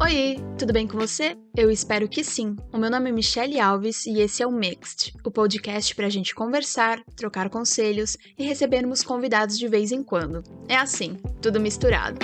Oi, tudo bem com você? Eu espero que sim. O meu nome é Michelle Alves e esse é o Mixed, o podcast pra gente conversar, trocar conselhos e recebermos convidados de vez em quando. É assim, tudo misturado.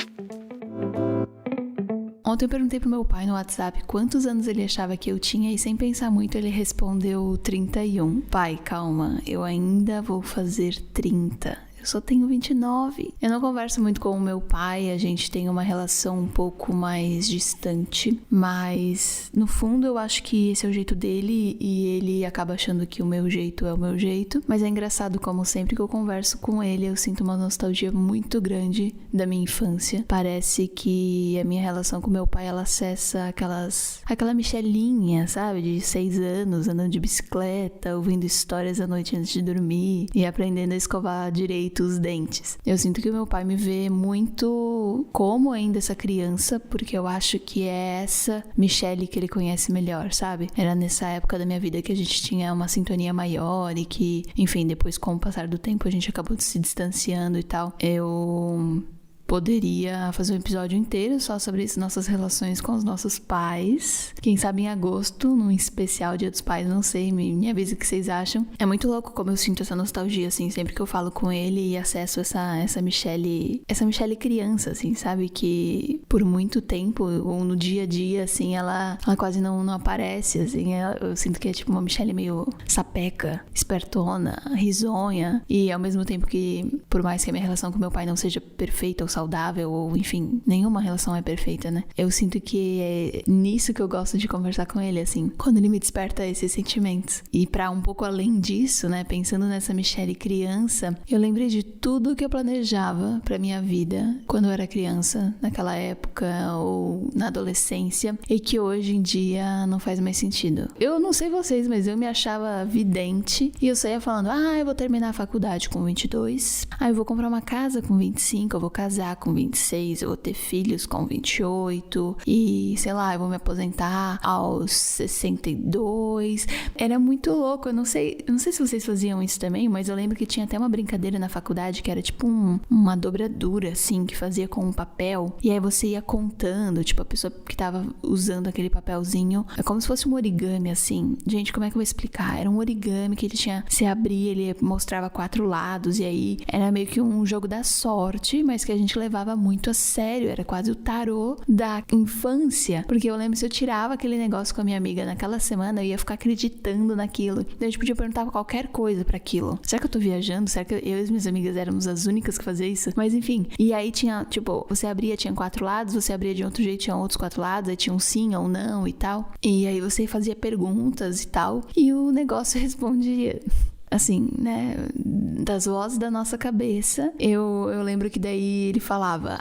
Ontem eu perguntei pro meu pai no WhatsApp quantos anos ele achava que eu tinha e sem pensar muito ele respondeu 31. Pai, calma, eu ainda vou fazer 30. Eu só tenho 29. Eu não converso muito com o meu pai, a gente tem uma relação um pouco mais distante, mas no fundo eu acho que esse é o jeito dele e ele acaba achando que o meu jeito é o meu jeito. Mas é engraçado como sempre que eu converso com ele eu sinto uma nostalgia muito grande da minha infância. Parece que a minha relação com meu pai ela acessa aquela Michelinha, sabe? De 6 anos, andando de bicicleta, ouvindo histórias à noite antes de dormir e aprendendo a escovar direito os dentes. Eu sinto que o meu pai me vê muito como ainda essa criança, porque eu acho que é essa Michelle que ele conhece melhor, sabe? Era nessa época da minha vida que a gente tinha uma sintonia maior e que, enfim, depois com o passar do tempo a gente acabou se distanciando e tal. Eu poderia fazer um episódio inteiro só sobre isso, nossas relações com os nossos pais. Quem sabe em agosto, num especial Dia dos Pais, não sei, me avisa o que vocês acham. É muito louco como eu sinto essa nostalgia, assim, sempre que eu falo com ele e acesso essa Michelle criança, assim, sabe? Que por muito tempo, ou no dia a dia, assim, ela quase não aparece, assim. Eu sinto que é tipo uma Michelle meio sapeca, espertona, risonha. E ao mesmo tempo que, por mais que a minha relação com meu pai não seja perfeita ou saudável, ou enfim, nenhuma relação é perfeita, né? Eu sinto que é nisso que eu gosto de conversar com ele, assim, quando ele me desperta esses sentimentos. E pra um pouco além disso, né, pensando nessa Michelle criança, eu lembrei de tudo que eu planejava pra minha vida quando eu era criança, naquela época ou na adolescência, e que hoje em dia não faz mais sentido. Eu não sei vocês, mas eu me achava vidente e eu saía falando, eu vou terminar a faculdade com 22, eu vou comprar uma casa com 25, eu vou casar com 26, eu vou ter filhos com 28 e, sei lá, eu vou me aposentar aos 62. Era muito louco, eu não sei se vocês faziam isso também, mas eu lembro que tinha até uma brincadeira na faculdade que era tipo uma dobradura, assim, que fazia com um papel e aí você ia contando, tipo, a pessoa que tava usando aquele papelzinho, é como se fosse um origami, assim. Gente, como é que eu vou explicar? Era um origami que ele tinha, se abria, ele mostrava 4 lados e aí era meio que um jogo da sorte, mas que a gente levava muito a sério, era quase o tarô da infância, porque eu lembro se eu tirava aquele negócio com a minha amiga naquela semana, eu ia ficar acreditando naquilo, daí a gente podia perguntar qualquer coisa pra aquilo. Será que eu tô viajando? Será que eu e as minhas amigas éramos as únicas que faziam isso? Mas enfim, e aí tinha, tipo, você abria, tinha 4 lados, você abria de outro jeito, tinha outros 4 lados, aí tinha um sim ou não e tal, e aí você fazia perguntas e tal, e o negócio respondia assim, né, das vozes da nossa cabeça. Eu lembro que daí ele falava,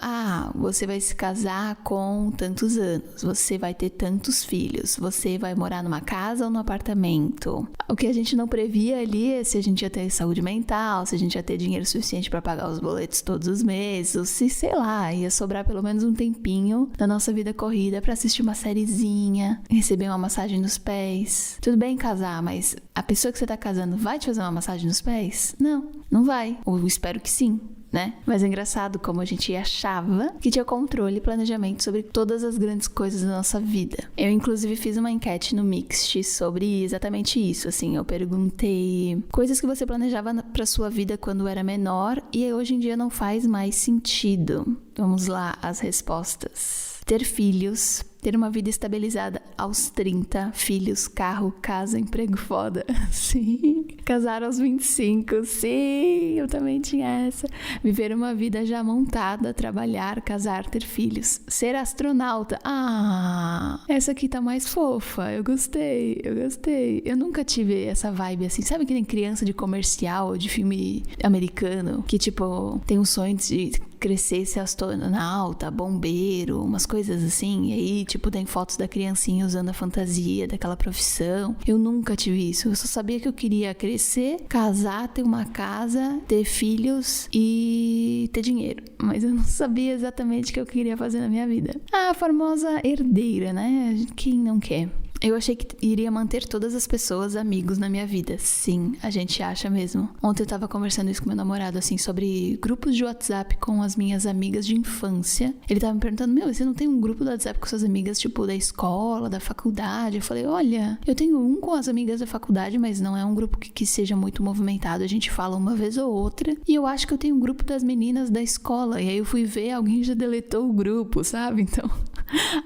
você vai se casar com tantos anos, você vai ter tantos filhos, você vai morar numa casa ou num apartamento. O que a gente não previa ali é se a gente ia ter saúde mental, se a gente ia ter dinheiro suficiente pra pagar os boletos todos os meses, ou se, sei lá, ia sobrar pelo menos um tempinho da nossa vida corrida pra assistir uma sériezinha, receber uma massagem nos pés. Tudo bem casar, mas a pessoa que você tá casando vai te fazer uma massagem nos pés? Não vai. Ou eu espero que sim, né? Mas é engraçado como a gente achava que tinha controle e planejamento sobre todas as grandes coisas da nossa vida. Eu, inclusive, fiz uma enquete no Mixed sobre exatamente isso, assim. Eu perguntei coisas que você planejava pra sua vida quando era menor e hoje em dia não faz mais sentido. Vamos lá, as respostas. Ter filhos, ter uma vida estabilizada aos 30, filhos, carro, casa, emprego foda. Sim. Casar aos 25. Sim, eu também tinha essa. Viver uma vida já montada, trabalhar, casar, ter filhos. Ser astronauta. Essa aqui tá mais fofa. Eu gostei. Eu nunca tive essa vibe assim. Sabe que nem criança de comercial ou de filme americano? Que tipo, tem um sonho de crescer, ser astronauta, bombeiro, umas coisas assim. E aí, tipo, tem fotos da criancinha usando a fantasia daquela profissão. Eu nunca tive isso. Eu só sabia que eu queria crescer, casar, ter uma casa, ter filhos e ter dinheiro. Mas eu não sabia exatamente o que eu queria fazer na minha vida. A famosa herdeira, né? Quem não quer? Eu achei que iria manter todas as pessoas amigos na minha vida. Sim, a gente acha mesmo. Ontem eu tava conversando isso com meu namorado, assim, sobre grupos de WhatsApp com as minhas amigas de infância. Ele tava me perguntando, você não tem um grupo do WhatsApp com suas amigas, tipo, da escola, da faculdade? Eu falei, olha, eu tenho um com as amigas da faculdade, mas não é um grupo que seja muito movimentado. A gente fala uma vez ou outra. E eu acho que eu tenho um grupo das meninas da escola. E aí eu fui ver, alguém já deletou o grupo, sabe? Então,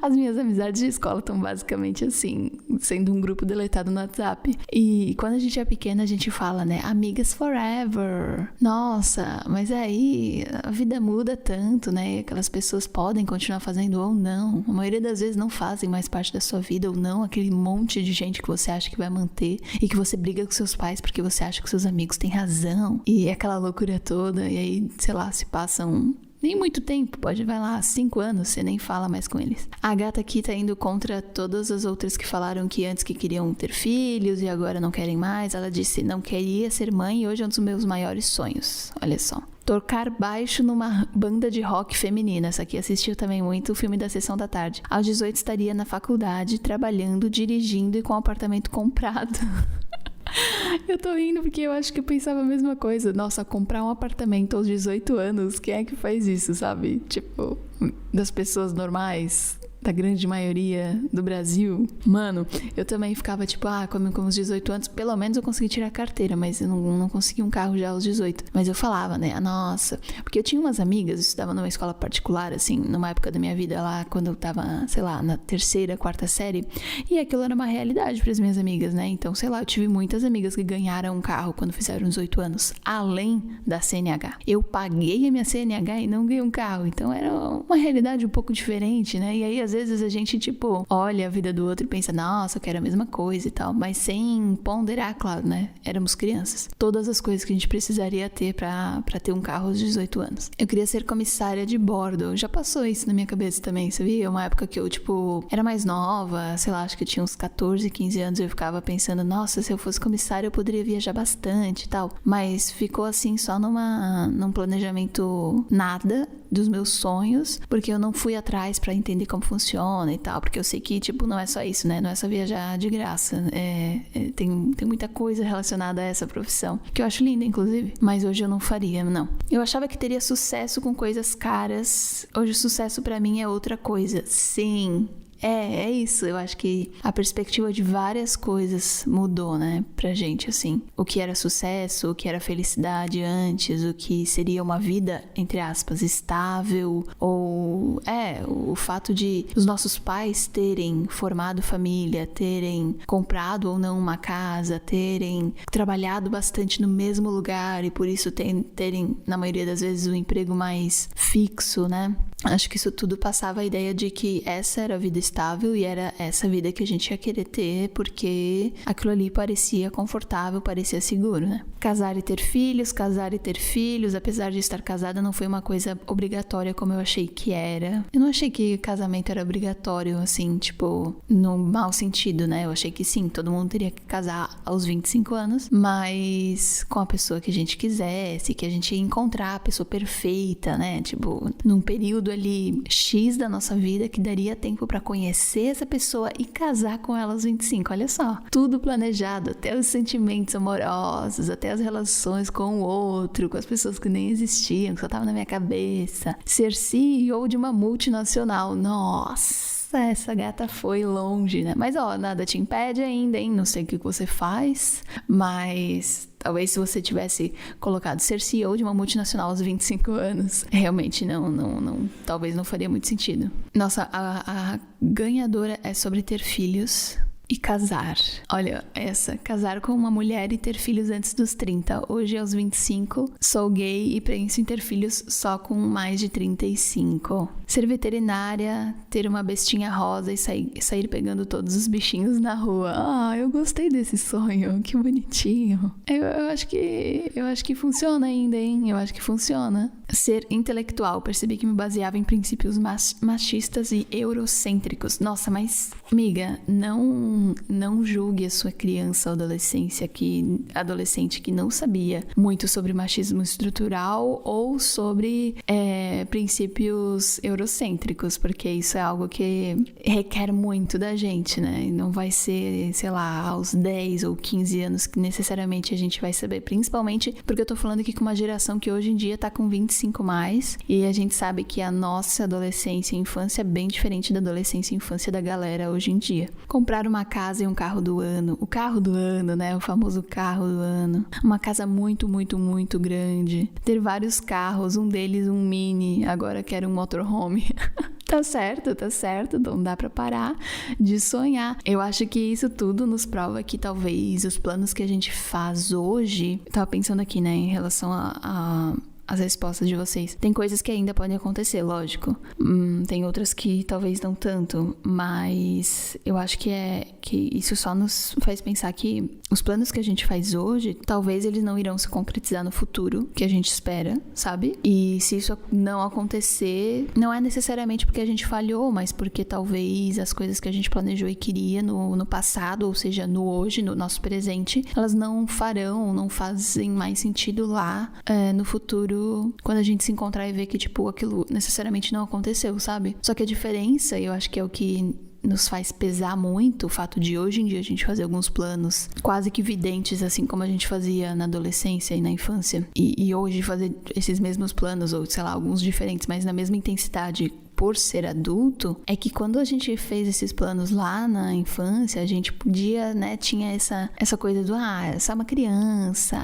as minhas amizades de escola estão basicamente assim, sendo um grupo deletado no WhatsApp. E quando a gente é pequena, a gente fala, né? Amigas forever. Nossa, mas aí a vida muda tanto, né? Aquelas pessoas podem continuar fazendo ou não. A maioria das vezes não fazem mais parte da sua vida ou não. Aquele monte de gente que você acha que vai manter e que você briga com seus pais porque você acha que seus amigos têm razão. E aquela loucura toda. E aí, sei lá, se passam... nem muito tempo, vai lá, 5 anos, você nem fala mais com eles. A gata aqui tá indo contra todas as outras que falaram que antes que queriam ter filhos e agora não querem mais. Ela disse, não queria ser mãe e hoje é um dos meus maiores sonhos. Olha só. Tocar baixo numa banda de rock feminina. Essa aqui assistiu também muito o filme da Sessão da Tarde. Aos 18 estaria na faculdade, trabalhando, dirigindo e com um apartamento comprado. Eu tô rindo porque eu acho que eu pensava a mesma coisa. Nossa, comprar um apartamento aos 18 anos, quem é que faz isso, sabe? Tipo, das pessoas normais, da grande maioria do Brasil. Mano, eu também ficava tipo, com os 18 anos, pelo menos eu consegui tirar a carteira, mas eu não consegui um carro já aos 18. Mas eu falava, né, nossa, porque eu tinha umas amigas, eu estudava numa escola particular, assim, numa época da minha vida lá, quando eu tava, sei lá, na 3ª, 4ª série, e aquilo era uma realidade para as minhas amigas, né? Então, sei lá, eu tive muitas amigas que ganharam um carro quando fizeram 18 anos, além da CNH. Eu paguei a minha CNH e não ganhei um carro, então era uma realidade um pouco diferente, né? E aí, às vezes a gente, tipo, olha a vida do outro e pensa, nossa, eu quero a mesma coisa e tal, mas sem ponderar, claro, né? Éramos crianças. Todas as coisas que a gente precisaria ter pra ter um carro aos 18 anos. Eu queria ser comissária de bordo. Já passou isso na minha cabeça também, sabia? Uma época que eu, tipo, era mais nova, sei lá, acho que eu tinha uns 14, 15 anos, eu ficava pensando, nossa, se eu fosse comissária eu poderia viajar bastante e tal. Mas ficou assim, só num planejamento nada dos meus sonhos, porque eu não fui atrás pra entender como funciona e tal, porque eu sei que, tipo, não é só isso, né? Não é só viajar de graça. Tem muita coisa relacionada a essa profissão, que eu acho linda, inclusive, mas hoje eu não faria, não. Eu achava que teria sucesso com coisas caras, hoje o sucesso pra mim é outra coisa. Sim, é isso. Eu acho que a perspectiva de várias coisas mudou, né, pra gente, assim. O que era sucesso, o que era felicidade antes, o que seria uma vida, entre aspas, estável, ou o fato de os nossos pais terem formado família, terem comprado ou não uma casa, terem trabalhado bastante no mesmo lugar e por isso terem, na maioria das vezes, um emprego mais fixo, né? Acho que isso tudo passava a ideia de que essa era a vida estável e era essa vida que a gente ia querer ter, porque aquilo ali parecia confortável, parecia seguro, né? Casar e ter filhos, apesar de estar casada, não foi uma coisa obrigatória como eu achei que era. Eu não achei que casamento era obrigatório, assim, tipo, no mau sentido, né? Eu achei que sim, todo mundo teria que casar aos 25 anos, mas com a pessoa que a gente quisesse, que a gente ia encontrar a pessoa perfeita, né? Tipo, num período ali X da nossa vida que daria tempo pra conhecer essa pessoa e casar com ela aos 25, olha só. Tudo planejado, até os sentimentos amorosos, até as relações com o outro, com as pessoas que nem existiam, que só estavam na minha cabeça. Ser CEO de uma multinacional, nossa, essa gata foi longe, né? Mas ó, nada te impede ainda, hein? Não sei o que você faz, mas talvez se você tivesse colocado ser CEO de uma multinacional aos 25 anos, realmente talvez não faria muito sentido. Nossa, a ganhadora é sobre ter filhos e casar. Olha, casar com uma mulher e ter filhos antes dos 30. Hoje, aos 25, sou gay e penso em ter filhos só com mais de 35. Ser veterinária, ter uma bestinha rosa e sair pegando todos os bichinhos na rua. Eu gostei desse sonho, que bonitinho. Eu acho que funciona ainda, hein? Eu acho que funciona. Ser intelectual, percebi que me baseava em princípios machistas e eurocêntricos. Nossa, mas, amiga, não não julgue a sua criança ou adolescente que não sabia muito sobre machismo estrutural ou sobre princípios eurocêntricos, porque isso é algo que requer muito da gente, né? E não vai ser, sei lá, aos 10 ou 15 anos que necessariamente a gente vai saber, principalmente porque eu tô falando aqui com uma geração que hoje em dia tá com 25 mais, e a gente sabe que a nossa adolescência e infância é bem diferente da adolescência e infância da galera hoje em dia. Comprar uma casa e um carro do ano, o carro do ano, né? O famoso carro do ano. Uma casa muito, muito, muito grande. Ter vários carros, um deles um mini, agora quero um motorhome. Tá certo, não dá pra parar de sonhar. Eu acho que isso tudo nos prova que talvez os planos que a gente faz hoje, eu tava pensando aqui, né, em relação as respostas de vocês. Tem coisas que ainda podem acontecer, lógico. Tem outras que talvez não tanto, mas eu acho que isso só nos faz pensar que os planos que a gente faz hoje, talvez eles não irão se concretizar no futuro, que a gente espera, sabe? E se isso não acontecer, não é necessariamente porque a gente falhou, mas porque talvez as coisas que a gente planejou e queria no passado, ou seja, no hoje, no nosso presente, elas não fazem mais sentido lá no futuro, quando a gente se encontrar e ver que, tipo, aquilo necessariamente não aconteceu, sabe? Só que a diferença, eu acho que é o que nos faz pesar muito, o fato de hoje em dia a gente fazer alguns planos quase que videntes, assim como a gente fazia na adolescência e na infância, e hoje fazer esses mesmos planos, ou sei lá, alguns diferentes, mas na mesma intensidade, por ser adulto, é que quando a gente fez esses planos lá na infância, a gente podia, né, tinha essa coisa do, é só uma criança,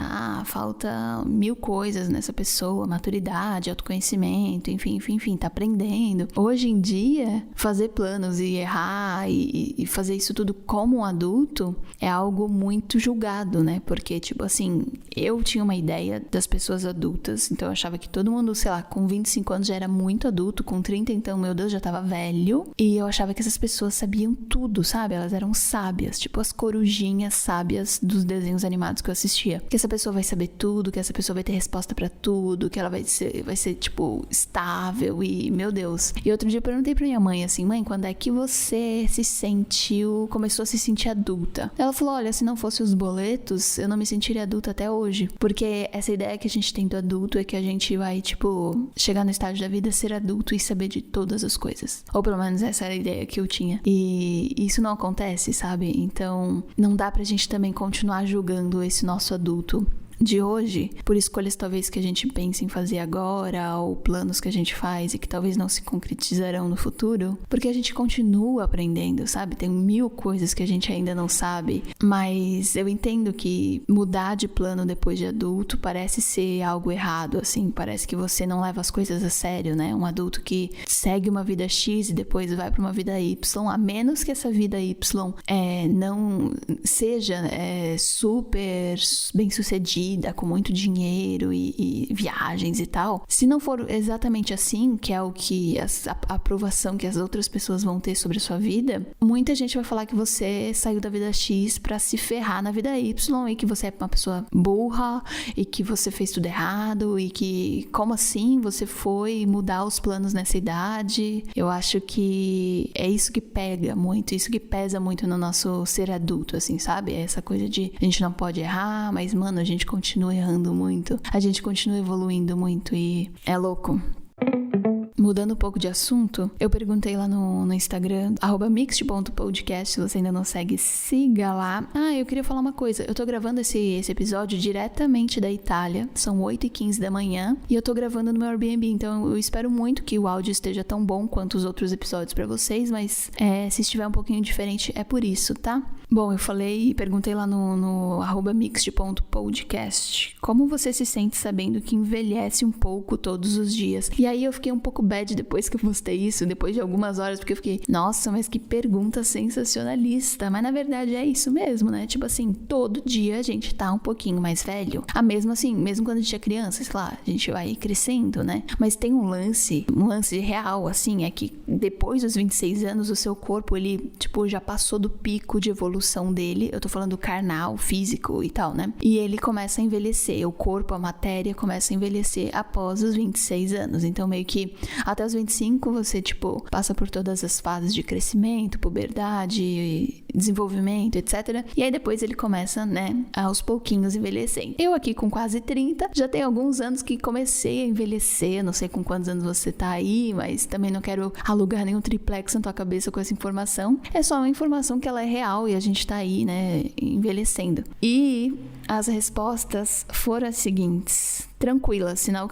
falta 1000 coisas nessa pessoa, maturidade, autoconhecimento, enfim, tá aprendendo. Hoje em dia, fazer planos e errar e fazer isso tudo como um adulto é algo muito julgado, né, porque, tipo assim, eu tinha uma ideia das pessoas adultas, então eu achava que todo mundo, sei lá, com 25 anos já era muito adulto, com 30 então, meu Deus, já tava velho. E eu achava que essas pessoas sabiam tudo, sabe? Elas eram sábias, tipo as corujinhas sábias dos desenhos animados que eu assistia. Que essa pessoa vai saber tudo, que essa pessoa vai ter resposta pra tudo, que ela vai ser tipo, estável e, meu Deus. E outro dia eu perguntei pra minha mãe, assim, mãe, quando é que você começou a se sentir adulta? Ela falou, olha, se não fosse os boletos, eu não me sentiria adulta até hoje. Porque essa ideia que a gente tem do adulto é que a gente vai, tipo, chegar no estágio da vida, ser adulto e saber de todas as coisas. Ou pelo menos essa era a ideia que eu tinha. E isso não acontece, sabe? Então, não dá pra gente também continuar julgando esse nosso adulto de hoje, por escolhas talvez que a gente pense em fazer agora, ou planos que a gente faz e que talvez não se concretizarão no futuro, porque a gente continua aprendendo, sabe? Tem 1000 coisas que a gente ainda não sabe, mas eu entendo que mudar de plano depois de adulto parece ser algo errado, assim, parece que você não leva as coisas a sério, né? Um adulto que segue uma vida X e depois vai para uma vida Y, a menos que essa vida Y não seja super bem sucedida, com muito dinheiro e viagens e tal, se não for exatamente assim, que é o que a aprovação que as outras pessoas vão ter sobre a sua vida, muita gente vai falar que você saiu da vida X pra se ferrar na vida Y e que você é uma pessoa burra e que você fez tudo errado e que, como assim, você foi mudar os planos nessa idade? Eu acho que é isso que pega muito, isso que pesa muito no nosso ser adulto, assim, sabe? É essa coisa de a gente não pode errar, mas, mano, a gente continua errando muito, a gente continua evoluindo muito e é louco. Mudando um pouco de assunto, eu perguntei lá no Instagram, @mixed.podcast, se você ainda não segue, siga lá. Eu queria falar uma coisa, eu tô gravando esse episódio diretamente da Itália, são 8h15 da manhã, e eu tô gravando no meu Airbnb, então eu espero muito que o áudio esteja tão bom quanto os outros episódios pra vocês, mas se estiver um pouquinho diferente, é por isso, tá? Bom, eu perguntei lá no @mixed.podcast, como você se sente sabendo que envelhece um pouco todos os dias? E aí eu fiquei um pouco bad depois que eu postei isso, depois de algumas horas, porque eu fiquei, nossa, mas que pergunta sensacionalista. Mas na verdade é isso mesmo, né? Tipo assim, todo dia a gente tá um pouquinho mais velho. Mesmo assim, mesmo quando a gente é criança, sei lá, a gente vai crescendo, né? Mas tem um lance real, assim, é que depois dos 26 anos, o seu corpo, ele, tipo, já passou do pico de evolução dele. Eu tô falando carnal, físico e tal, né? E ele começa a envelhecer, o corpo, a matéria começa a envelhecer após os 26 anos. Então, meio que Até os 25 você, tipo, passa por todas as fases de crescimento, puberdade, desenvolvimento, etc. E aí depois ele começa, né, aos pouquinhos envelhecendo. Eu aqui com quase 30, já tem alguns anos que comecei a envelhecer, não sei com quantos anos você tá aí, mas também não quero alugar nenhum triplex na tua cabeça com essa informação. É só uma informação que ela é real e a gente tá aí, né, envelhecendo. E as respostas foram as seguintes: tranquila, sinal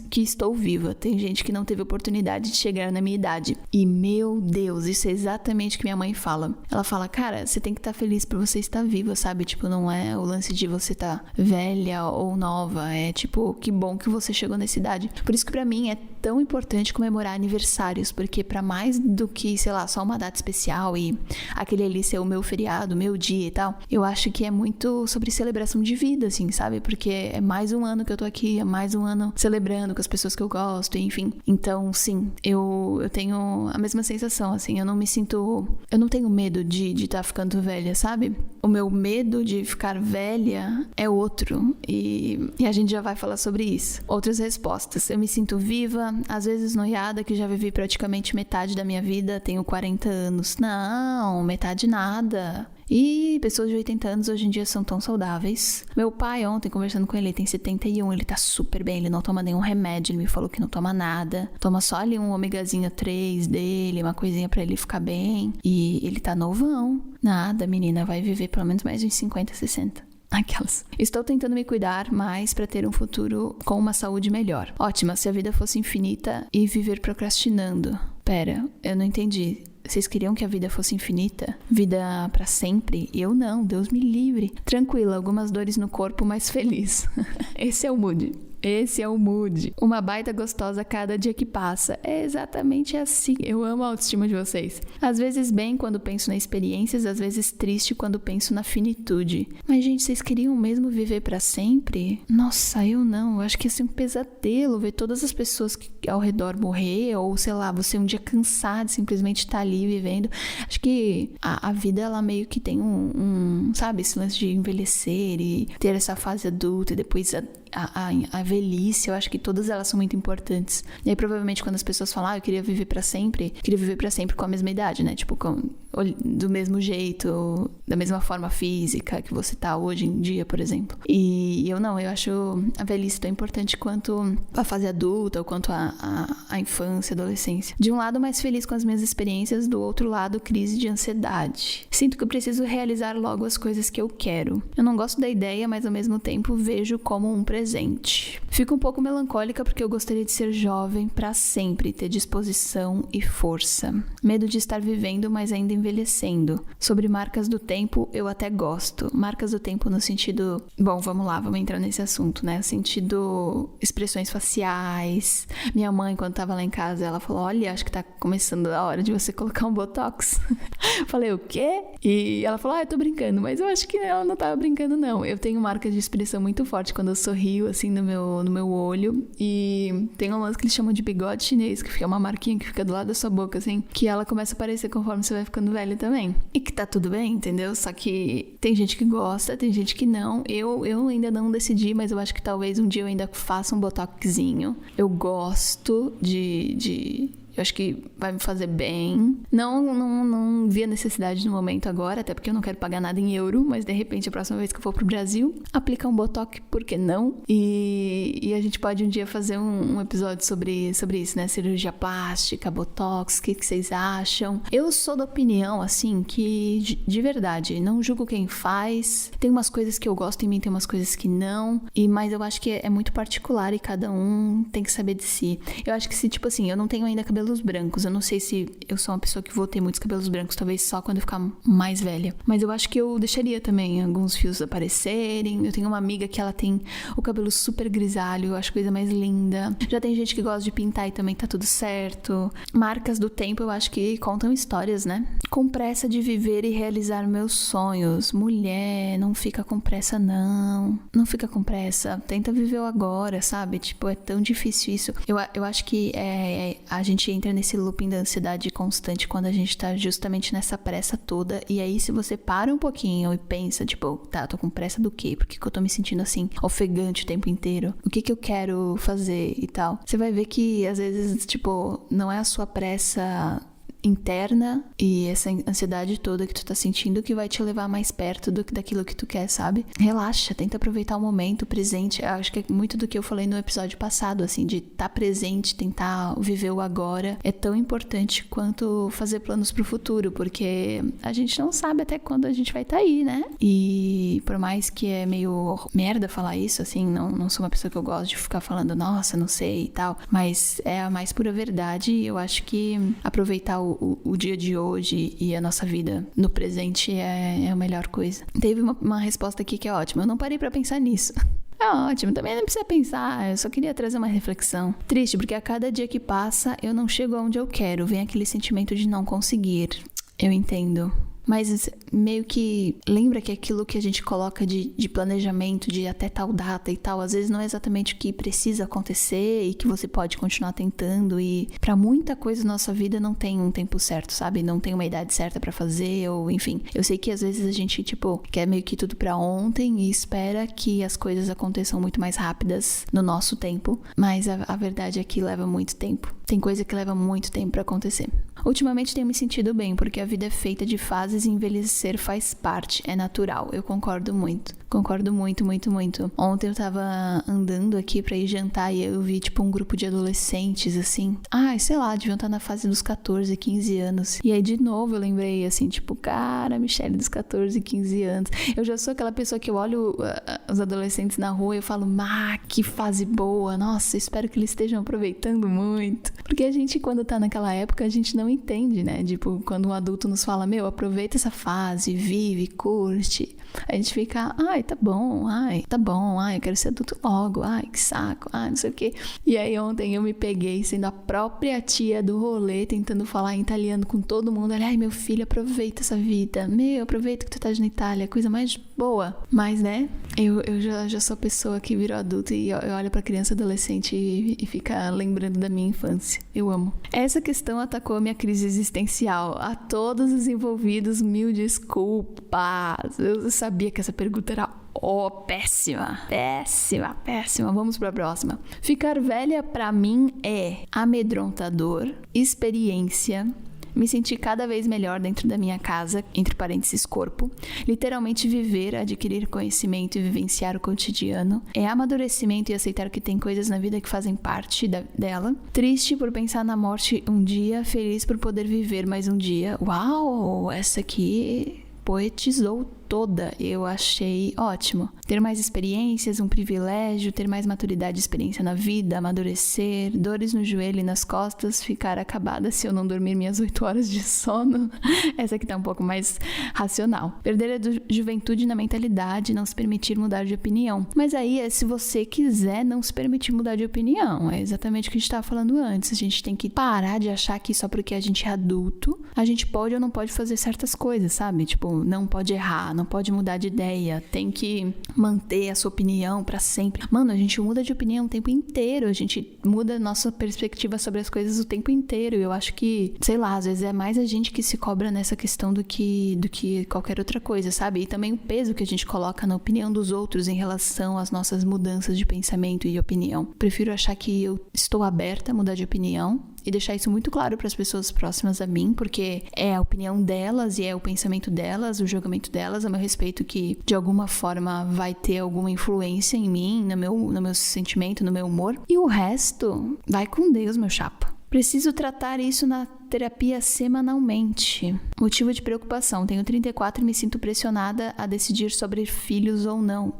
que estou viva. Tem gente que não teve oportunidade de chegar na minha idade. E, meu Deus, isso é exatamente o que minha mãe fala. Ela fala, cara, você tem que estar feliz por você estar viva, sabe? Tipo, não é o lance de você estar velha ou nova. É tipo, que bom que você chegou nessa idade. Por isso que pra mim é tão importante comemorar aniversários, porque pra mais do que, sei lá, só uma data especial e aquele ali ser o meu feriado, o meu dia e tal, eu acho que é muito sobre celebração de vida, assim, sabe? Porque é mais um ano que eu tô aqui, é mais um ano celebrando com as pessoas que eu gosto, enfim. Então, sim, eu tenho a mesma sensação, assim, eu não tenho medo de estar ficando velha, sabe? O meu medo de ficar velha é outro, e a gente já vai falar sobre isso. Outras respostas: eu me sinto viva, às vezes noiada, que já vivi praticamente metade da minha vida, tenho 40 anos. Não, metade nada. E pessoas de 80 anos hoje em dia são tão saudáveis. Meu pai, ontem, conversando com ele, tem 71, ele tá super bem, ele não toma nenhum remédio, ele me falou que não toma nada. Toma só ali um ômegazinho 3 dele, uma coisinha pra ele ficar bem. E ele tá novão. Nada, menina, vai viver pelo menos mais uns 50, 60. Aquelas. Estou tentando me cuidar mais para ter um futuro com uma saúde melhor. Ótima, se a vida fosse infinita e viver procrastinando. Pera, eu não entendi. Vocês queriam que a vida fosse infinita? Vida pra sempre? Eu não, Deus me livre. Tranquila, algumas dores no corpo, mas feliz. Esse é o mood. Esse é o mood. Uma baita gostosa a cada dia que passa. É exatamente assim. Eu amo a autoestima de vocês. Às vezes bem quando penso nas experiências, às vezes triste quando penso na finitude. Mas, gente, vocês queriam mesmo viver pra sempre? Nossa, eu não. Eu acho que ia ser um pesadelo ver todas as pessoas que ao redor morrer, ou, sei lá, você um dia cansar de simplesmente estar ali vivendo. Acho que a vida, ela meio que tem sabe, esse lance de envelhecer e ter essa fase adulta e depois a velhice. Eu acho que todas elas são muito importantes. E aí, provavelmente, quando as pessoas falam, eu queria viver pra sempre com a mesma idade, né? Tipo, do mesmo jeito, da mesma forma física que você tá hoje em dia, por exemplo. E eu não, eu acho a velhice tão importante quanto a fase adulta, ou quanto a infância, adolescência. De um lado, mais feliz com as minhas experiências, do outro lado, crise de ansiedade. Sinto que eu preciso realizar logo as coisas que eu quero. Eu não gosto da ideia, mas ao mesmo tempo vejo como um presente. Fico um pouco melancólica porque eu gostaria de ser jovem pra sempre, ter disposição e força. Medo de estar vivendo, mas ainda envelhecendo. Sobre marcas do tempo, eu até gosto. Marcas do tempo no sentido... Bom, vamos lá, vamos entrar nesse assunto, né? Sentido expressões faciais. Minha mãe, quando tava lá em casa, ela falou, olha, acho que tá começando a hora de você colocar um botox. Falei, o quê? E ela falou, eu tô brincando, mas eu acho que ela não tava brincando, não. Eu tenho marcas de expressão muito forte quando eu sorrio, assim, no meu olho. E tem um lance que eles chamam de bigode chinês, que fica uma marquinha que fica do lado da sua boca, assim, que ela começa a aparecer conforme você vai ficando velho também. E que tá tudo bem, entendeu? Só que tem gente que gosta, tem gente que não. Eu ainda não decidi, mas eu acho que talvez um dia eu ainda faça um botoxinho. Eu gosto eu acho que vai me fazer bem. Não vi a necessidade no momento agora, até porque eu não quero pagar nada em euro, mas de repente a próxima vez que eu for pro Brasil, aplicar um botox, por que não? E a gente pode um dia fazer um episódio sobre isso, né? Cirurgia plástica, botox, o que vocês acham? Eu sou da opinião, assim, que de verdade, não julgo quem faz. Tem umas coisas que eu gosto em mim, tem umas coisas que não. Mas eu acho que é muito particular e cada um tem que saber de si. Eu acho que se, tipo assim, eu não tenho ainda cabelos brancos. Eu não sei se eu sou uma pessoa que vou ter muitos cabelos brancos, talvez só quando eu ficar mais velha. Mas eu acho que eu deixaria também alguns fios aparecerem. Eu tenho uma amiga que ela tem o cabelo super grisalho, eu acho a coisa mais linda. Já tem gente que gosta de pintar e também tá tudo certo. Marcas do tempo, eu acho que contam histórias, né? Com pressa de viver e realizar meus sonhos. Mulher, não fica com pressa, não. Não fica com pressa. Tenta viver o agora, sabe? Tipo, é tão difícil isso. Eu acho que a gente entra nesse looping da ansiedade constante quando a gente tá justamente nessa pressa toda. E aí, se você para um pouquinho e pensa, tipo, tá, tô com pressa do quê? Por que eu tô me sentindo assim, ofegante o tempo inteiro? O que eu quero fazer e tal? Você vai ver que, às vezes, tipo, não é a sua pressa interna e essa ansiedade toda que tu tá sentindo que vai te levar mais perto daquilo que tu quer, sabe? Relaxa, tenta aproveitar o momento presente. Eu acho que é muito do que eu falei no episódio passado, assim, de estar presente, tentar viver o agora. É tão importante quanto fazer planos pro futuro, porque a gente não sabe até quando a gente vai estar aí, né? E por mais que é meio merda falar isso, assim, não sou uma pessoa que eu gosto de ficar falando, nossa, não sei e tal, mas é a mais pura verdade. E eu acho que aproveitar o dia de hoje e a nossa vida no presente é a melhor coisa. Teve uma resposta aqui que é ótima. Eu não parei pra pensar nisso. É ótimo, também não precisa pensar, eu só queria trazer uma reflexão. Triste, porque a cada dia que passa, eu não chego aonde eu quero, vem aquele sentimento de não conseguir. Eu entendo. Mas meio que lembra que aquilo que a gente coloca de planejamento, de até tal data e tal, às vezes não é exatamente o que precisa acontecer e que você pode continuar tentando. E pra muita coisa na nossa vida não tem um tempo certo, sabe? Não tem uma idade certa pra fazer, ou enfim. Eu sei que às vezes a gente, tipo, quer meio que tudo pra ontem e espera que as coisas aconteçam muito mais rápidas no nosso tempo. Mas a verdade é que leva muito tempo. Tem coisa que leva muito tempo pra acontecer. Ultimamente tenho me sentido bem, porque a vida é feita de fases e envelhecer faz parte, é natural. Eu concordo muito. Concordo muito, muito, muito. Ontem eu tava andando aqui pra ir jantar e eu vi, tipo, um grupo de adolescentes, assim. Sei lá, deviam estar na fase dos 14, 15 anos. E aí, de novo, eu lembrei, assim, tipo, cara, Michelle dos 14, 15 anos. Eu já sou aquela pessoa que eu olho os adolescentes na rua e eu falo, que fase boa. Nossa, espero que eles estejam aproveitando muito. Porque a gente, quando tá naquela época, a gente não entende, né? Tipo, quando um adulto nos fala, aproveita essa fase, vive, curte. A gente fica, tá bom, eu quero ser adulto logo, que saco, não sei o quê. E aí ontem eu me peguei sendo a própria tia do rolê, tentando falar em italiano com todo mundo. Meu filho, aproveita essa vida. Aproveita que tu tá na Itália, coisa mais boa. Mas, né, eu já sou a pessoa que virou adulta e eu olho pra criança adolescente e fica lembrando da minha infância. Eu amo. Essa questão atacou a minha crise existencial. A todos os envolvidos, mil desculpas. Eu sabia que essa pergunta era péssima. Péssima. Vamos pra próxima. Ficar velha pra mim é amedrontador, experiência, me senti cada vez melhor dentro da minha casa, entre parênteses, corpo. Literalmente viver, adquirir conhecimento e vivenciar o cotidiano. É amadurecimento e aceitar que tem coisas na vida que fazem parte dela. Triste por pensar na morte um dia, feliz por poder viver mais um dia. Uau, essa aqui poetizou toda, eu achei ótimo. Ter mais experiências, um privilégio, ter mais maturidade e experiência na vida, amadurecer, dores no joelho e nas costas, ficar acabada se eu não dormir minhas 8 horas de sono. Essa aqui tá um pouco mais racional. Perder a juventude na mentalidade, não se permitir mudar de opinião. Mas aí é se você quiser não se permitir mudar de opinião. É exatamente o que a gente tava falando antes. A gente tem que parar de achar que só porque a gente é adulto, a gente pode ou não pode fazer certas coisas, sabe? Tipo, não pode errar, não pode mudar de ideia, tem que manter a sua opinião pra sempre. Mano, a gente muda de opinião o tempo inteiro, a gente muda a nossa perspectiva sobre as coisas o tempo inteiro. Eu acho que, sei lá, às vezes é mais a gente que se cobra nessa questão do que qualquer outra coisa, sabe? E também o peso que a gente coloca na opinião dos outros em relação às nossas mudanças de pensamento e opinião. Prefiro achar que eu estou aberta a mudar de opinião e deixar isso muito claro para as pessoas próximas a mim, porque é a opinião delas e é o pensamento delas, o julgamento delas, a meu respeito, que de alguma forma vai ter alguma influência em mim, no meu sentimento, no meu humor. E o resto, vai com Deus, meu chapa. Preciso tratar isso na terapia semanalmente. Motivo de preocupação. Tenho 34 e me sinto pressionada a decidir sobre filhos ou não.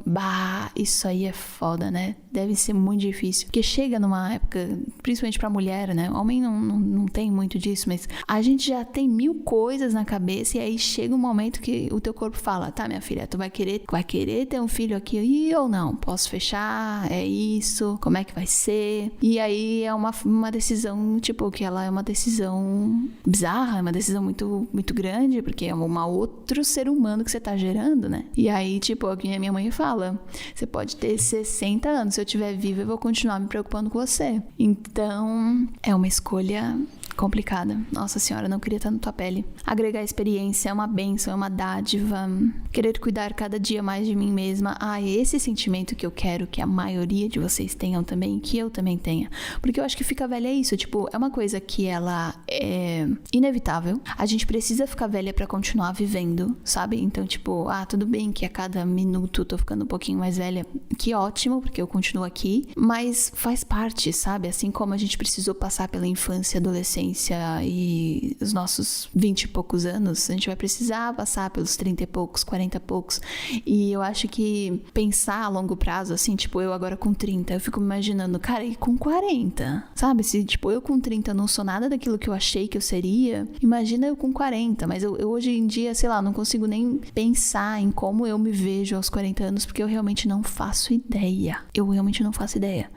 Isso aí é foda, né? Deve ser muito difícil. Porque chega numa época, principalmente pra mulher, né? Homem não tem muito disso, mas a gente já tem 1000 coisas na cabeça e aí chega um momento que o teu corpo fala, tá, minha filha, tu vai querer ter um filho aqui ou não? Posso fechar? É isso? Como é que vai ser? E aí é uma decisão, tipo, que ela é uma decisão bizarra, é uma decisão muito, muito grande, porque é um outro ser humano que você tá gerando, né? E aí, tipo, a minha mãe fala, você pode ter 60 anos, se eu estiver viva, eu vou continuar me preocupando com você. Então, é uma escolha complicada. Nossa senhora, não queria estar na tua pele. Agregar experiência é uma bênção, é uma dádiva. Querer cuidar cada dia mais de mim mesma. Esse sentimento que eu quero que a maioria de vocês tenham também, que eu também tenha. Porque eu acho que ficar velha é isso, tipo, é uma coisa que ela é inevitável. A gente precisa ficar velha pra continuar vivendo, sabe? Então, tipo, tudo bem que a cada minuto eu tô ficando um pouquinho mais velha. Que ótimo, porque eu continuo aqui. Mas faz parte, sabe? Assim como a gente precisou passar pela infância, adolescência e os nossos 20 e poucos anos, a gente vai precisar passar pelos 30 e poucos, 40 e poucos. E eu acho que pensar a longo prazo, assim, tipo, eu agora com 30, eu fico me imaginando, cara, e com 40? Sabe? Se, tipo, eu com 30 não sou nada daquilo que eu achei que eu seria, imagina eu com 40. Mas eu hoje em dia, sei lá, não consigo nem pensar em como eu me vejo aos 40 anos, porque eu realmente não faço ideia.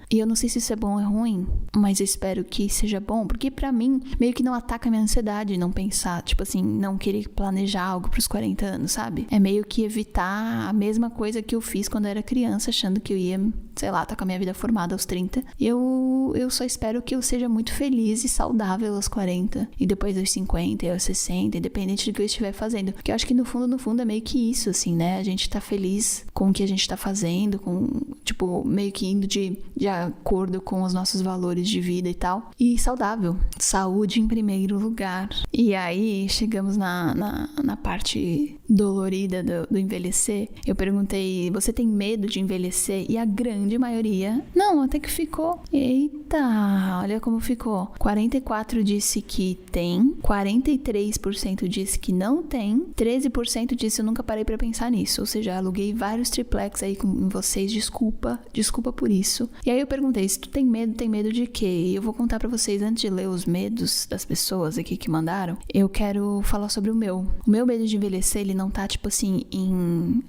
E eu não sei se isso é bom ou é ruim, mas eu espero que seja bom, porque pra mim, meio que não ataca a minha ansiedade não pensar, tipo assim, não querer planejar algo pros 40 anos, sabe? É meio que evitar a mesma coisa que eu fiz quando eu era criança, achando que eu ia, sei lá, tá com a minha vida formada aos 30. Eu só espero que eu seja muito feliz e saudável aos 40, e depois aos 50 e aos 60, independente do que eu estiver fazendo. Porque eu acho que no fundo é meio que isso, assim, né? A gente tá feliz com o que a gente tá fazendo, com, tipo, meio que indo de acordo com os nossos valores de vida e tal. E saudável. Saúde em primeiro lugar. E aí, chegamos na parte dolorida do envelhecer. Eu perguntei, você tem medo de envelhecer? E a grande maioria, não, até que ficou. Eita, olha como ficou. 44% disse que tem, 43% disse que não tem, 13% disse eu nunca parei pra pensar nisso. Ou seja, aluguei vários triplex aí com vocês, desculpa por isso. E aí eu perguntei, se tu tem medo de quê? E eu vou contar pra vocês, antes de ler os medos das pessoas aqui que mandaram, eu quero falar sobre o meu. O meu medo de envelhecer, ele não tá, tipo assim, em,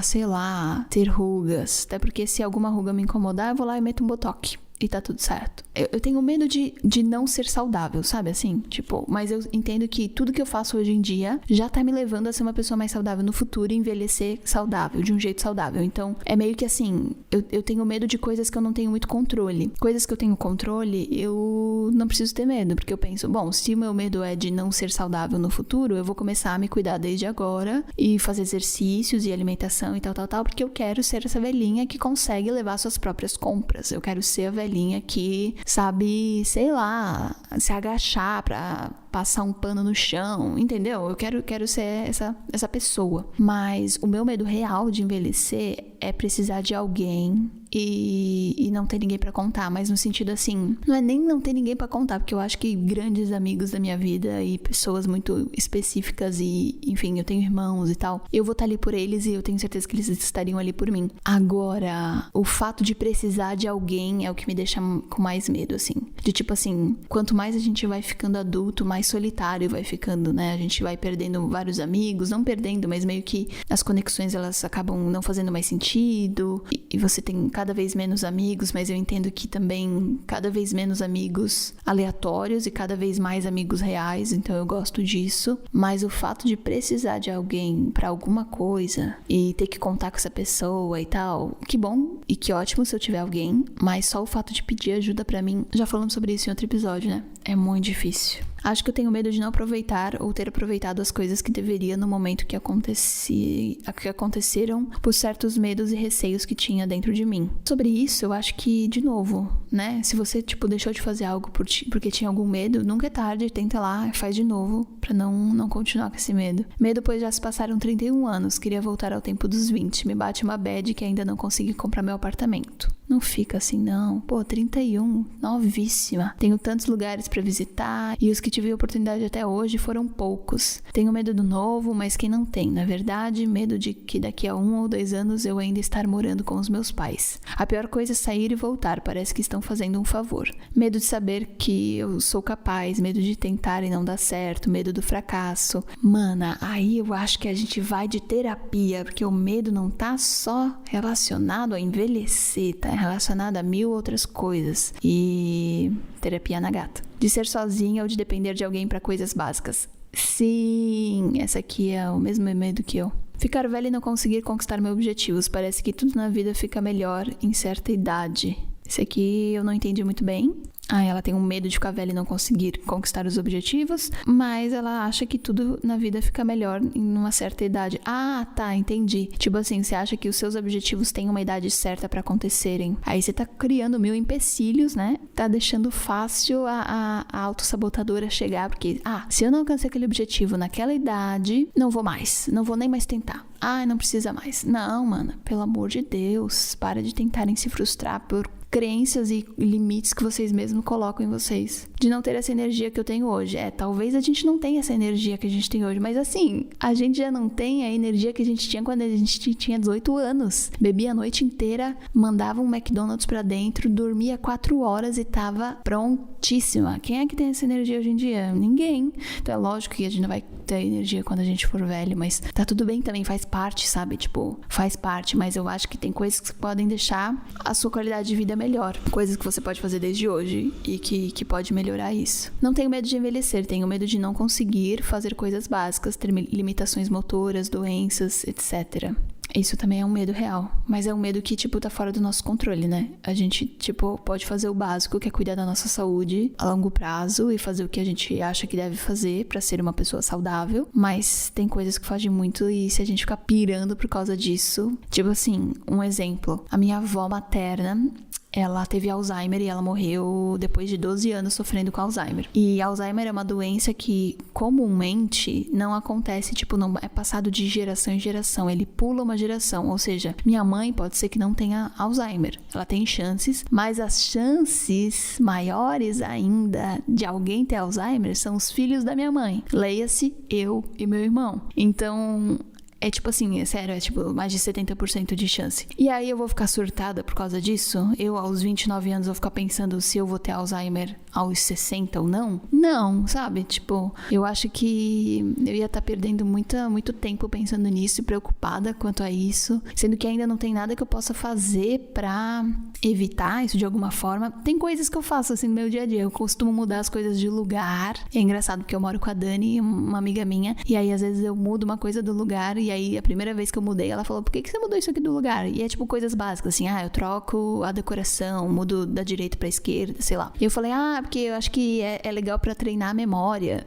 sei lá, ter rugas. Até porque se alguma ruga me incomodar, eu vou lá e meto um botox. E tá tudo certo. Eu tenho medo de não ser saudável, sabe assim? Tipo, mas eu entendo que tudo que eu faço hoje em dia já tá me levando a ser uma pessoa mais saudável no futuro e envelhecer saudável, de um jeito saudável. Então, é meio que assim, eu tenho medo de coisas que eu não tenho muito controle. Coisas que eu tenho controle, eu não preciso ter medo, porque eu penso, bom, se o meu medo é de não ser saudável no futuro, eu vou começar a me cuidar desde agora e fazer exercícios e alimentação e tal, porque eu quero ser essa velhinha que consegue levar suas próprias compras. Eu quero ser a velhinha que sabe, sei lá, se agachar pra passar um pano no chão, entendeu? Eu quero ser essa pessoa. Mas o meu medo real de envelhecer é precisar de alguém e não ter ninguém pra contar, mas no sentido assim, não é nem não ter ninguém pra contar, porque eu acho que grandes amigos da minha vida e pessoas muito específicas e, enfim, eu tenho irmãos e tal, eu vou estar ali por eles e eu tenho certeza que eles estariam ali por mim. Agora, o fato de precisar de alguém é o que me deixa com mais medo, assim, de tipo assim, quanto mais a gente vai ficando adulto, mais solitário vai ficando, né? A gente vai perdendo vários amigos, não perdendo, mas meio que as conexões elas acabam não fazendo mais sentido e você tem cada vez menos amigos, mas eu entendo que também cada vez menos amigos aleatórios e cada vez mais amigos reais, então eu gosto disso. Mas o fato de precisar de alguém pra alguma coisa e ter que contar com essa pessoa e tal, que bom e que ótimo se eu tiver alguém, mas só o fato de pedir ajuda pra mim, já falamos sobre isso em outro episódio, né? É muito difícil. Acho que eu tenho medo de não aproveitar ou ter aproveitado as coisas que deveria no momento que aconteceram por certos medos e receios que tinha dentro de mim. Sobre isso, eu acho que, de novo, né? Se você, tipo, deixou de fazer algo porque tinha algum medo, nunca é tarde, tenta lá, faz de novo pra não continuar com esse medo. Medo, pois já se passaram 31 anos, queria voltar ao tempo dos 20, me bate uma bad que ainda não consegui comprar meu apartamento. Não fica assim, não. Pô, 31, novíssima. Tenho tantos lugares pra visitar e os que tive oportunidade até hoje foram poucos. Tenho medo do novo, mas quem não tem? Na verdade, medo de que daqui a 1 ou 2 anos eu ainda estar morando com os meus pais. A pior coisa é sair e voltar, parece que estão fazendo um favor. Medo de saber que eu sou capaz, medo de tentar e não dar certo, medo do fracasso. Mana, aí eu acho que a gente vai de terapia, porque o medo não tá só relacionado a envelhecer, tá relacionado a 1000 outras coisas. E terapia na gata. De ser sozinha ou de depender de alguém para coisas básicas. Sim, essa aqui é o mesmo medo que eu. Ficar velha e não conseguir conquistar meus objetivos. Parece que tudo na vida fica melhor em certa idade. Esse aqui eu não entendi muito bem. Ela tem um medo de ficar velha e não conseguir conquistar os objetivos, mas ela acha que tudo na vida fica melhor em uma certa idade. Tá, entendi. Tipo assim, você acha que os seus objetivos têm uma idade certa pra acontecerem. Aí você tá criando 1000 empecilhos, né? Tá deixando fácil a autossabotadora chegar, porque, se eu não alcancei aquele objetivo naquela idade, não vou mais. Não vou nem mais tentar. Não precisa mais. Não, mano, pelo amor de Deus, para de tentarem se frustrar por crenças e limites que vocês mesmos colocam em vocês. De não ter essa energia que eu tenho hoje. Talvez a gente não tenha essa energia que a gente tem hoje, mas assim, a gente já não tem a energia que a gente tinha quando a gente tinha 18 anos. Bebia a noite inteira, mandava um McDonald's pra dentro, dormia 4 horas e tava prontíssima. Quem é que tem essa energia hoje em dia? Ninguém. Então é lógico que a gente não vai ter energia quando a gente for velho, mas tá tudo bem também, faz parte, sabe? Tipo, faz parte, mas eu acho que tem coisas que podem deixar a sua qualidade de vida melhor. Coisas que você pode fazer desde hoje e que pode melhorar isso. Não tenho medo de envelhecer, tenho medo de não conseguir fazer coisas básicas, ter limitações motoras, doenças, etc. Isso também é um medo real, mas é um medo que, tá fora do nosso controle, né? A gente, pode fazer o básico, que é cuidar da nossa saúde a longo prazo e fazer o que a gente acha que deve fazer pra ser uma pessoa saudável, mas tem coisas que fogem muito e se a gente ficar pirando por causa disso... assim, um exemplo, a minha avó materna... ela teve Alzheimer e ela morreu depois de 12 anos sofrendo com Alzheimer. E Alzheimer é uma doença que comumente não acontece, não é passado de geração em geração. Ele pula uma geração, ou seja, minha mãe pode ser que não tenha Alzheimer. Ela tem chances, mas as chances maiores ainda de alguém ter Alzheimer são os filhos da minha mãe. Leia-se, eu e meu irmão. Então... é sério, mais de 70% de chance. E aí eu vou ficar surtada por causa disso? Eu, aos 29 anos, vou ficar pensando se eu vou ter Alzheimer aos 60 ou não? Não, sabe? Eu acho que eu ia estar perdendo muito tempo pensando nisso e preocupada quanto a isso, sendo que ainda não tem nada que eu possa fazer pra evitar isso de alguma forma. Tem coisas que eu faço, no meu dia a dia. Eu costumo mudar as coisas de lugar. É engraçado porque eu moro com a Dani, uma amiga minha, e aí às vezes eu mudo uma coisa do lugar. E aí, a primeira vez que eu mudei, ela falou, por que você mudou isso aqui do lugar? E é coisas básicas, eu troco a decoração, mudo da direita pra esquerda, sei lá. E eu falei, porque eu acho que é legal pra treinar a memória.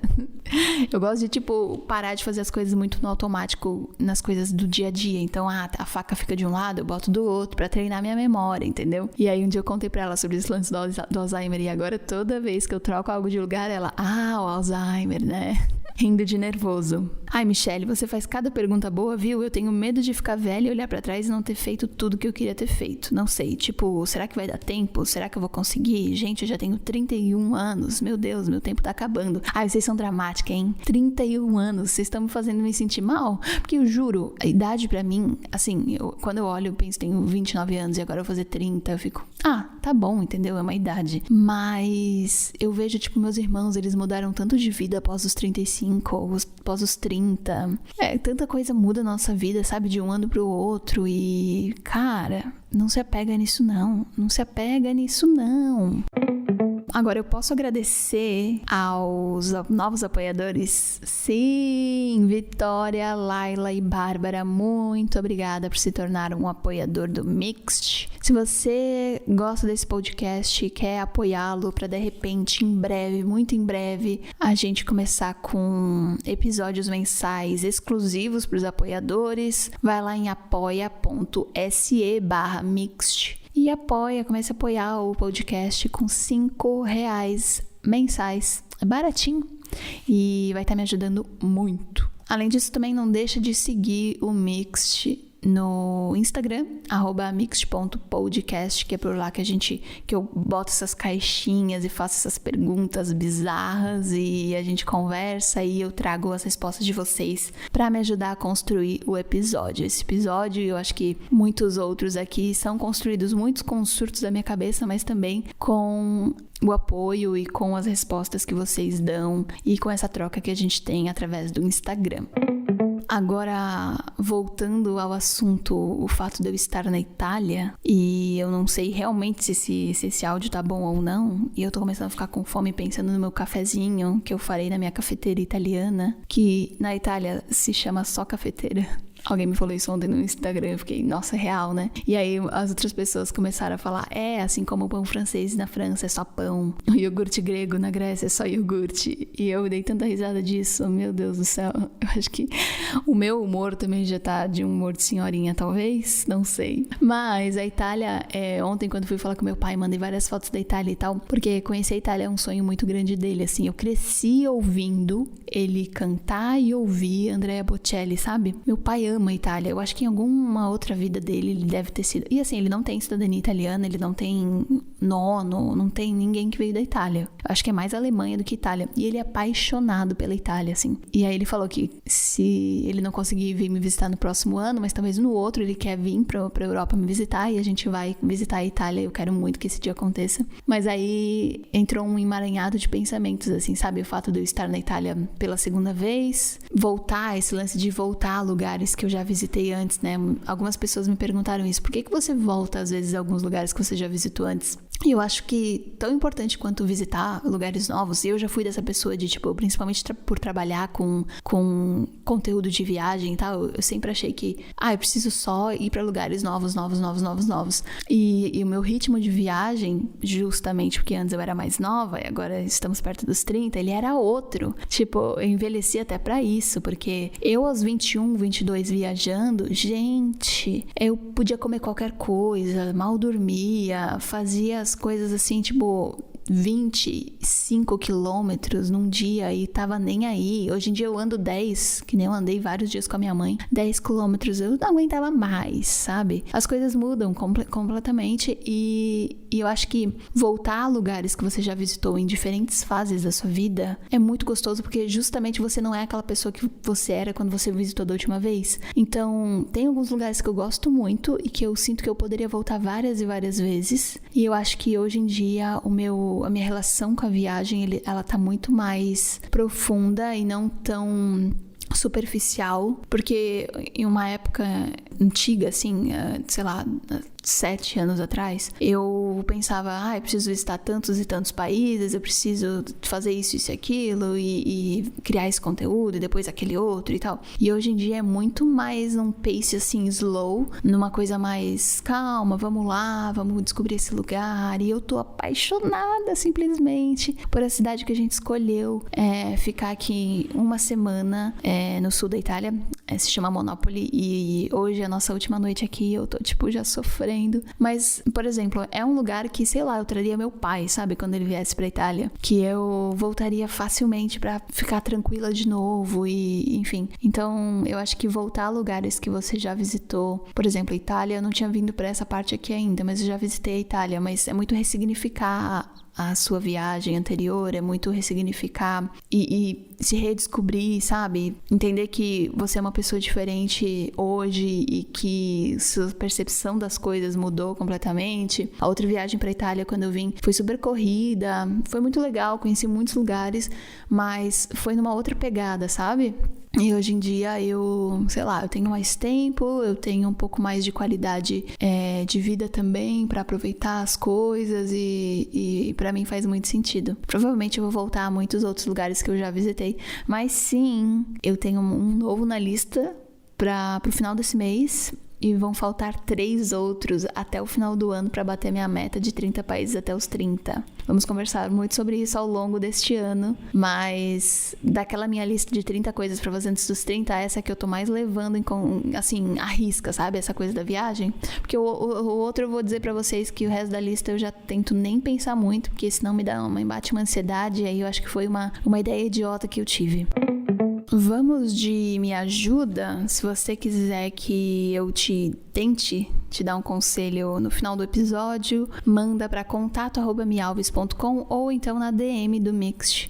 Eu gosto de, parar de fazer as coisas muito no automático, nas coisas do dia a dia. Então, a faca fica de um lado, eu boto do outro pra treinar minha memória, entendeu? E aí, um dia eu contei pra ela sobre esse lance do Alzheimer. E agora, toda vez que eu troco algo de lugar, ela, o Alzheimer, né? Rindo de nervoso. Michelle, você faz cada pergunta boa, viu? Eu tenho medo de ficar velha e olhar pra trás e não ter feito tudo que eu queria ter feito. Não sei, será que vai dar tempo? Será que eu vou conseguir? Gente, eu já tenho 31 anos. Meu Deus, meu tempo tá acabando. Vocês são dramáticas, hein? 31 anos, vocês estão me fazendo me sentir mal? Porque eu juro, a idade pra mim, quando eu olho, eu penso, tenho 29 anos e agora eu vou fazer 30, eu fico, tá bom, entendeu? É uma idade. Mas eu vejo, meus irmãos, eles mudaram tanto de vida após os 35, ou após os 30. Tanta coisa muda na nossa vida, sabe? De um ano pro outro e, cara, não se apega nisso não. Não se apega nisso não. Agora, eu posso agradecer aos novos apoiadores? Sim, Vitória, Laila e Bárbara, muito obrigada por se tornar um apoiador do Mixed. Se você gosta desse podcast e quer apoiá-lo para, de repente, em breve, muito em breve, a gente começar com episódios mensais exclusivos para os apoiadores, vai lá em apoia.se/Mixed. E comece a apoiar o podcast com R$5 mensais. É baratinho e vai estar me ajudando muito. Além disso, também não deixa de seguir o Mixed no Instagram, @mixed.podcast, que é por lá que eu boto essas caixinhas e faço essas perguntas bizarras e a gente conversa e eu trago as respostas de vocês para me ajudar a construir o episódio. Esse episódio, eu acho que muitos outros aqui são construídos muitos com surtos da minha cabeça, mas também com o apoio e com as respostas que vocês dão e com essa troca que a gente tem através do Instagram. Agora, voltando ao assunto, o fato de eu estar na Itália, e eu não sei realmente se esse áudio tá bom ou não, e eu tô começando a ficar com fome pensando no meu cafezinho que eu farei na minha cafeteira italiana, que na Itália se chama só cafeteira. Alguém me falou isso ontem no Instagram, eu fiquei, nossa, é real, né? E aí as outras pessoas começaram a falar, assim como o pão francês na França é só pão, o iogurte grego na Grécia é só iogurte. E eu dei tanta risada disso, meu Deus do céu. Eu acho que o meu humor também já tá de um humor de senhorinha, talvez, não sei. Mas a Itália, ontem quando fui falar com meu pai, mandei várias fotos da Itália e tal, porque conhecer a Itália é um sonho muito grande dele, assim. Eu cresci ouvindo ele cantar e ouvir Andrea Bocelli, sabe? Meu pai ama a Itália. Eu acho que em alguma outra vida dele ele deve ter sido... E assim, ele não tem cidadania italiana, ele não tem nono, não tem ninguém que veio da Itália. Eu acho que é mais Alemanha do que Itália. E ele é apaixonado pela Itália, assim. E aí ele falou que se ele não conseguir vir me visitar no próximo ano, mas talvez no outro ele quer vir pra Europa me visitar e a gente vai visitar a Itália. Eu quero muito que esse dia aconteça. Mas aí entrou um emaranhado de pensamentos, assim, sabe? O fato de eu estar na Itália pela segunda vez, voltar, esse lance de voltar a lugares que eu já visitei antes, né? Algumas pessoas me perguntaram isso. Por que você volta, às vezes, a alguns lugares que você já visitou antes? E eu acho que tão importante quanto visitar lugares novos, eu já fui dessa pessoa de, tipo, principalmente por trabalhar com conteúdo de viagem e tal, eu sempre achei que, eu preciso só ir pra lugares novos. E o meu ritmo de viagem, justamente porque antes eu era mais nova e agora estamos perto dos 30, ele era outro. Tipo, eu envelheci até pra isso, porque eu aos 21, 22 viajando, gente, eu podia comer qualquer coisa, mal dormia, fazia as coisas assim, tipo, 25 quilômetros num dia e tava nem aí. Hoje em dia eu ando 10, que nem eu andei vários dias com a minha mãe, 10 quilômetros, eu não aguentava mais, sabe? As coisas mudam completamente e eu acho que voltar a lugares que você já visitou em diferentes fases da sua vida é muito gostoso, porque justamente você não é aquela pessoa que você era quando você visitou da última vez. Então, tem alguns lugares que eu gosto muito e que eu sinto que eu poderia voltar várias e várias vezes. E eu acho que hoje em dia a minha relação com a viagem, ela tá muito mais profunda e não tão superficial, porque em uma época antiga, assim, sei lá, 7 anos atrás, eu pensava, eu preciso visitar tantos e tantos países, eu preciso fazer isso e aquilo e criar esse conteúdo e depois aquele outro e tal. E hoje em dia é muito mais um pace assim, slow, numa coisa mais calma, vamos lá, vamos descobrir esse lugar. E eu tô apaixonada simplesmente por a cidade que a gente escolheu, ficar aqui uma semana no sul da Itália, se chama Monopoli, e hoje é a nossa última noite aqui, eu tô tipo já sofrendo. Mas, por exemplo, é um lugar que, sei lá, eu traria meu pai, sabe? Quando ele viesse pra Itália. Que eu voltaria facilmente pra ficar tranquila de novo e, enfim. Então, eu acho que voltar a lugares que você já visitou. Por exemplo, a Itália, eu não tinha vindo pra essa parte aqui ainda, mas eu já visitei a Itália. Mas é muito ressignificar a sua viagem anterior, é muito ressignificar e se redescobrir, sabe? Entender que você é uma pessoa diferente hoje e que sua percepção das coisas mudou completamente. A outra viagem pra Itália, quando eu vim, foi super corrida, foi muito legal, conheci muitos lugares, mas foi numa outra pegada, sabe? E hoje em dia eu tenho mais tempo, eu tenho um pouco mais de qualidade de vida também pra aproveitar as coisas e pra mim faz muito sentido. Provavelmente eu vou voltar a muitos outros lugares que eu já visitei, mas sim, eu tenho um novo na lista pro final desse mês. E vão faltar 3 outros até o final do ano para bater minha meta de 30 países até os 30. Vamos conversar muito sobre isso ao longo deste ano, mas daquela minha lista de 30 coisas para fazer antes dos 30, essa que eu tô mais levando assim, à risca, sabe? Essa coisa da viagem. Porque o outro eu vou dizer para vocês que o resto da lista eu já tento nem pensar muito, porque senão me bate uma ansiedade, e aí eu acho que foi uma ideia idiota que eu tive. Vamos de me ajuda? Se você quiser que eu tente te dar um conselho no final do episódio, manda para contato@mialves.com ou então na DM do Mixt,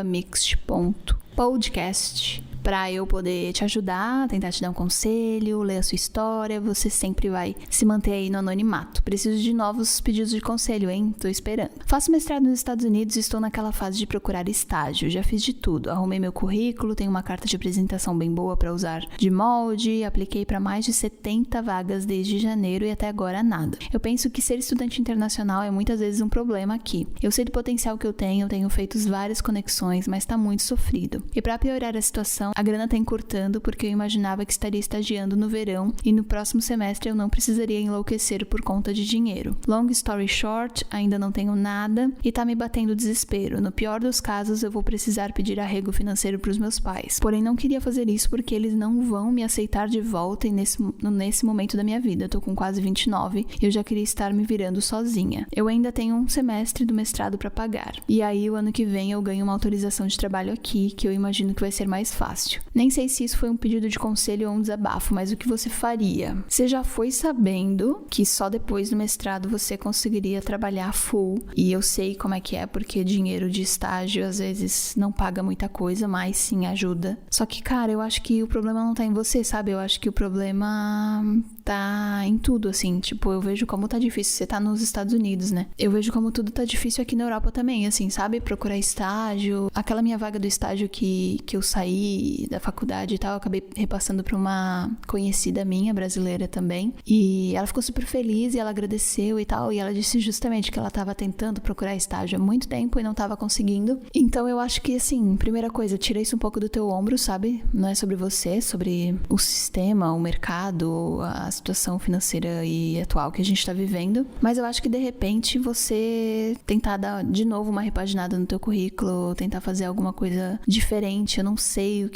@mixt.podcast. Pra eu poder te ajudar, tentar te dar um conselho, ler a sua história, você sempre vai se manter aí no anonimato. Preciso de novos pedidos de conselho, hein? Tô esperando. Faço mestrado nos Estados Unidos e estou naquela fase de procurar estágio. Já fiz de tudo. Arrumei meu currículo, tenho uma carta de apresentação bem boa pra usar de molde, apliquei pra mais de 70 vagas desde janeiro e até agora nada. Eu penso que ser estudante internacional é muitas vezes um problema aqui. Eu sei do potencial que eu tenho feito várias conexões, mas tá muito sofrido. E pra piorar a situação, A grana tá encurtando porque eu imaginava que estaria estagiando no verão e no próximo semestre eu não precisaria enlouquecer por conta de dinheiro. Long story short, ainda não tenho nada e tá me batendo desespero. No pior dos casos, eu vou precisar pedir arrego financeiro pros meus pais. Porém, não queria fazer isso porque eles não vão me aceitar de volta nesse momento da minha vida. Eu tô com quase 29 e eu já queria estar me virando sozinha. Eu ainda tenho um semestre do mestrado pra pagar. E aí, o ano que vem, eu ganho uma autorização de trabalho aqui, que eu imagino que vai ser mais fácil. Nem sei se isso foi um pedido de conselho ou um desabafo, mas o que você faria? Você já foi sabendo que só depois do mestrado você conseguiria trabalhar full. E eu sei como é que é, porque dinheiro de estágio às vezes não paga muita coisa, mas sim ajuda. Só que, cara, eu acho que o problema não tá em você, sabe? Eu acho que o problema tá em tudo, assim. Tipo, eu vejo como tá difícil. Você tá nos Estados Unidos, né? Eu vejo como tudo tá difícil aqui na Europa também, assim, sabe? Procurar estágio. Aquela minha vaga do estágio que eu saí da faculdade e tal, eu acabei repassando pra uma conhecida minha, brasileira também. E ela ficou super feliz e ela agradeceu e tal. E ela disse justamente que ela tava tentando procurar estágio há muito tempo e não tava conseguindo. Então eu acho que, assim, primeira coisa, tira isso um pouco do teu ombro, sabe? Não é sobre você, é sobre o sistema, o mercado, a situação financeira e atual que a gente tá vivendo. Mas eu acho que, de repente, você tentar dar de novo uma repaginada no teu currículo, tentar fazer alguma coisa diferente. Eu não sei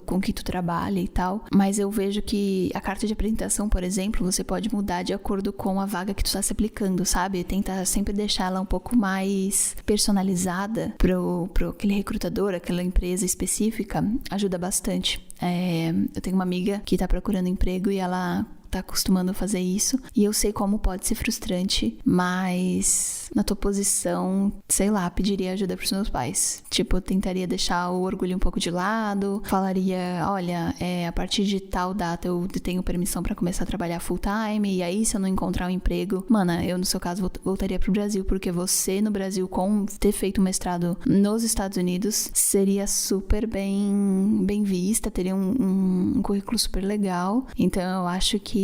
com que tu trabalha e tal, mas eu vejo que a carta de apresentação, por exemplo, você pode mudar de acordo com a vaga que tu tá se aplicando, sabe? Tenta sempre deixar ela um pouco mais personalizada pro aquele recrutador, aquela empresa específica, ajuda bastante. Eu tenho uma amiga que tá procurando emprego e ela tá acostumando a fazer isso, e eu sei como pode ser frustrante, mas na tua posição, sei lá, pediria ajuda pros meus pais. Tipo, eu tentaria deixar o orgulho um pouco de lado, falaria, olha, a partir de tal data eu tenho permissão pra começar a trabalhar full time, e aí se eu não encontrar um emprego, mana, eu no seu caso voltaria pro Brasil, porque você no Brasil, com ter feito um mestrado nos Estados Unidos, seria super bem vista, teria um currículo super legal. Então eu acho que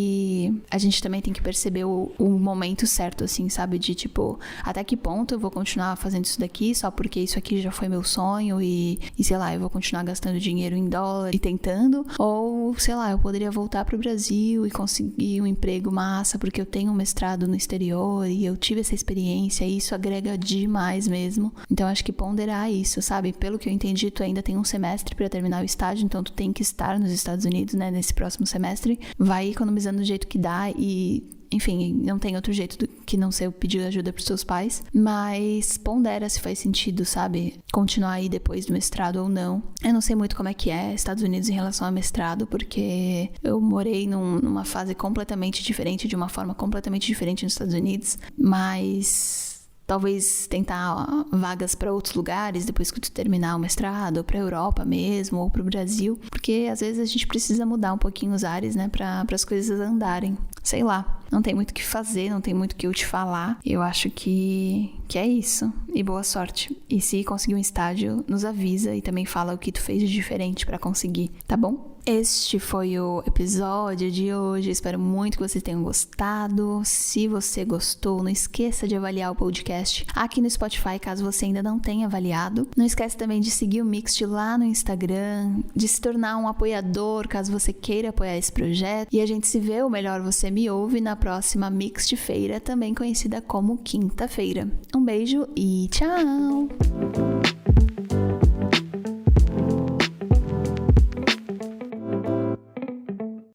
a gente também tem que perceber o momento certo, assim, sabe? De tipo, até que ponto eu vou continuar fazendo isso daqui só porque isso aqui já foi meu sonho e sei lá, eu vou continuar gastando dinheiro em dólar e tentando, ou sei lá, eu poderia voltar pro Brasil e conseguir um emprego massa porque eu tenho um mestrado no exterior e eu tive essa experiência e isso agrega demais mesmo. Então acho que ponderar isso, sabe? Pelo que eu entendi, tu ainda tem um semestre pra terminar o estágio, então tu tem que estar nos Estados Unidos, né, nesse próximo semestre. Vai economizando do jeito que dá e, enfim, não tem outro jeito que não ser pedir ajuda pros seus pais, mas pondera se faz sentido, sabe? Continuar aí depois do mestrado ou não. Eu não sei muito como é que é Estados Unidos em relação ao mestrado, porque eu morei numa fase completamente diferente, de uma forma completamente diferente nos Estados Unidos, mas talvez tentar vagas para outros lugares depois que tu terminar o mestrado, ou pra Europa mesmo, ou pro Brasil, porque às vezes a gente precisa mudar um pouquinho os ares, né, para as coisas andarem. Sei lá, não tem muito o que fazer, não tem muito o que eu te falar. Eu acho que é isso. E boa sorte. E se conseguir um estágio, nos avisa e também fala o que tu fez de diferente para conseguir, tá bom? Este foi o episódio de hoje. Espero muito que vocês tenham gostado. Se você gostou, não esqueça de avaliar o podcast aqui no Spotify, caso você ainda não tenha avaliado. Não esqueça também de seguir o Mixed lá no Instagram, de se tornar um apoiador, caso você queira apoiar esse projeto. E a gente se vê, ou melhor, você me ouve na próxima Mixed Feira, também conhecida como Quinta-feira. Um beijo e tchau!